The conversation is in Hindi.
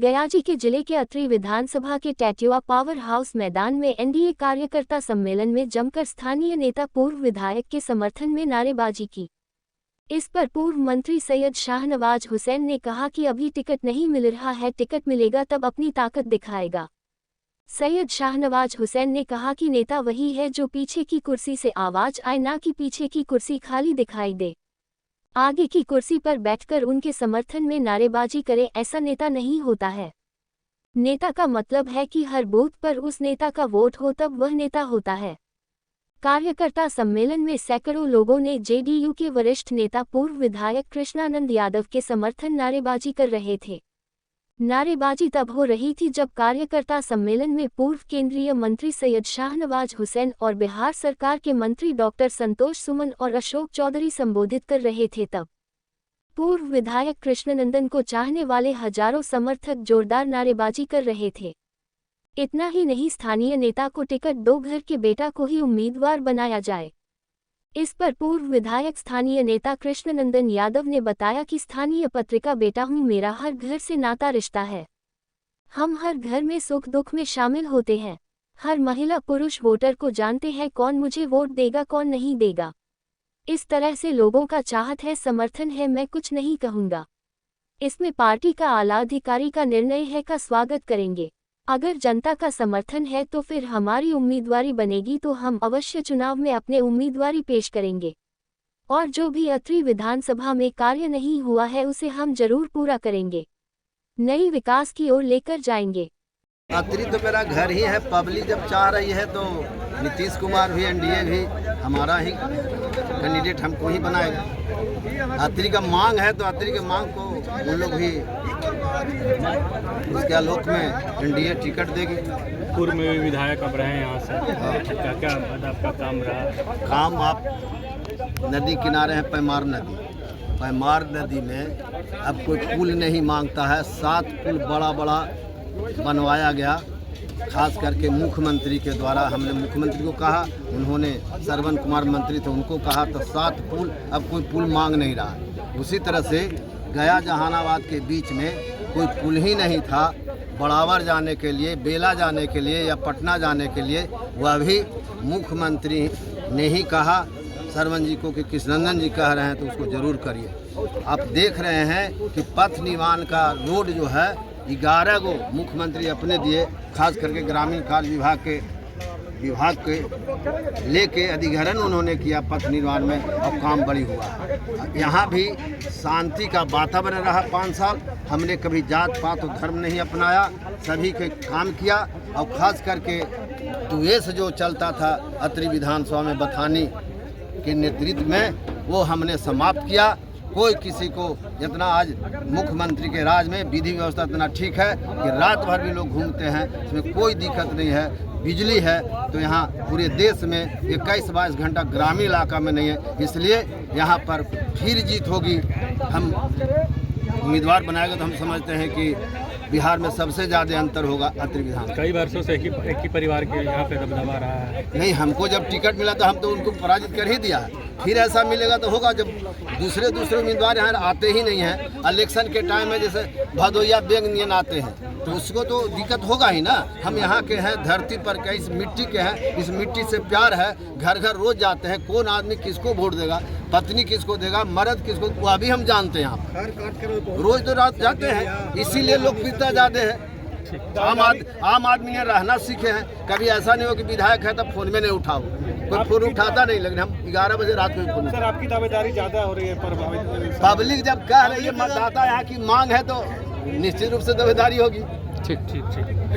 गयाजी के जिले के अत्री विधानसभा के टैट्युआ पावर हाउस मैदान में एनडीए कार्यकर्ता सम्मेलन में जमकर स्थानीय नेता पूर्व विधायक के समर्थन में नारेबाजी की। इस पर पूर्व मंत्री सैयद शाहनवाज हुसैन ने कहा कि अभी टिकट नहीं मिल रहा है, टिकट मिलेगा तब अपनी ताकत दिखाएगा। सैयद शाहनवाज हुसैन ने कहा कि नेता वही है जो पीछे की कुर्सी से आवाज आए, ना कि पीछे की कुर्सी खाली दिखाई दे। आगे की कुर्सी पर बैठकर उनके समर्थन में नारेबाजी करे, ऐसा नेता नहीं होता है। नेता का मतलब है कि हर बूथ पर उस नेता का वोट हो, तब वह नेता होता है। कार्यकर्ता सम्मेलन में सैकड़ों लोगों ने जेडीयू के वरिष्ठ नेता पूर्व विधायक कृष्णानंद यादव के समर्थन नारेबाजी कर रहे थे। नारेबाजी तब हो रही थी जब कार्यकर्ता सम्मेलन में पूर्व केंद्रीय मंत्री सैयद शाहनवाज हुसैन और बिहार सरकार के मंत्री डॉक्टर संतोष सुमन और अशोक चौधरी संबोधित कर रहे थे। तब पूर्व विधायक कृष्णनंदन को चाहने वाले हजारों समर्थक जोरदार नारेबाजी कर रहे थे। इतना ही नहीं, स्थानीय नेता को टिकट दो, घर के बेटा को ही उम्मीदवार बनाया जाए। इस पर पूर्व विधायक स्थानीय नेता कृष्णनंदन यादव ने बताया कि स्थानीय पत्रिका बेटा हूं, मेरा हर घर से नाता रिश्ता है। हम हर घर में सुख दुख में शामिल होते हैं। हर महिला पुरुष वोटर को जानते हैं कौन मुझे वोट देगा कौन नहीं देगा। इस तरह से लोगों का चाहत है, समर्थन है, मैं कुछ नहीं कहूँगा। इसमें पार्टी का आला अधिकारी का निर्णय है का स्वागत करेंगे। अगर जनता का समर्थन है तो फिर हमारी उम्मीदवारी बनेगी तो हम अवश्य चुनाव में अपने उम्मीदवारी पेश करेंगे। और जो भी अत्री विधानसभा में कार्य नहीं हुआ है उसे हम जरूर पूरा करेंगे, नई विकास की ओर लेकर जाएंगे। अत्री तो मेरा घर ही है। पब्लिक जब चाह रही है तो नीतीश कुमार भी, एनडीए भी हमारा ही कैंडिडेट हमको ही बनाएगा। अत्री का मांग है तो अत्री के मांग को उन लोग भी उसके आलोक में एनडीए टिकट देगी। पूर्व में भी विधायक अब रहे यहाँ से, क्या आपका काम रहा? काम आप नदी किनारे हैं, पैमार नदी। पैमार नदी में अब कोई पुल नहीं मांगता है। 7 पुल बड़ा बड़ा बनवाया गया, खास करके मुख्यमंत्री के द्वारा। हमने मुख्यमंत्री को कहा, उन्होंने श्रवण कुमार मंत्री थे, उनको कहा तो 7 पुल, अब कोई पुल मांग नहीं रहा। उसी तरह से गया जहानाबाद के बीच में कोई पुल ही नहीं था बड़ावर जाने के लिए, बेला जाने के लिए या पटना जाने के लिए। वह भी मुख्यमंत्री ने ही कहा श्रवण जी को कि कृष्णनंदन जी कह रहे हैं तो उसको ज़रूर करिए। आप देख रहे हैं कि पथ निर्माण का रोड जो है 11 गो मुख्यमंत्री अपने दिए, खास करके ग्रामीण कार्य विभाग के लेके अधिग्रहण उन्होंने किया पथ निर्माण में, अब काम बड़ी हुआ। यहाँ भी शांति का वातावरण रहा 5 साल। हमने कभी जात पात और धर्म नहीं अपनाया, सभी के काम किया। और खास करके द्वेष जो चलता था अत्री विधानसभा में बथानी के नेतृत्व में, वो हमने समाप्त किया। कोई किसी को, जितना आज मुख्यमंत्री के राज में विधि व्यवस्था इतना ठीक है कि रात भर भी लोग घूमते हैं, इसमें कोई दिक्कत नहीं है। बिजली है तो यहाँ पूरे देश में 21-22 घंटा ग्रामीण इलाका में नहीं है, इसलिए यहाँ पर फिर जीत होगी। हम उम्मीदवार बनाएगा तो हम समझते हैं कि बिहार में सबसे ज़्यादा अंतर होगा अत्री विधान। कई वर्षों से एक ही परिवार के यहाँ पे दबदबा रहा है। नहीं, हमको जब टिकट मिला तो हम तो उनको पराजित कर ही दिया है। फिर ऐसा मिलेगा तो होगा जब दूसरे उम्मीदवार यहाँ आते ही नहीं हैं। इलेक्शन के टाइम में जैसे भदोइया बेंगनियन आते हैं तो उसको तो दिक्कत होगा ही ना। हम यहाँ के हैं, धरती पर के, इस मिट्टी के हैं, इस मिट्टी से प्यार है। घर घर रोज जाते हैं, कौन आदमी किसको वोट देगा, पत्नी किसको देगा, मर्द किसको, वह भी हम जानते हैं। यहाँ रोज तो रात जाते हैं, इसीलिए लोकप्रियता ज़्यादा है। आम आदमी ने रहना सीखे हैं। कभी ऐसा नहीं हो कि विधायक है तब फोन में नहीं उठाओ, कोई फोन उठाता नहीं, लेकिन हम 11 बजे रात में फोन। सर, आपकी दावेदारी ज़्यादा हो रही है, पब्लिक जब कह रही है, मतदाता यहाँ की मांग है तो निश्चित रूप से दावेदारी होगी। ठीक।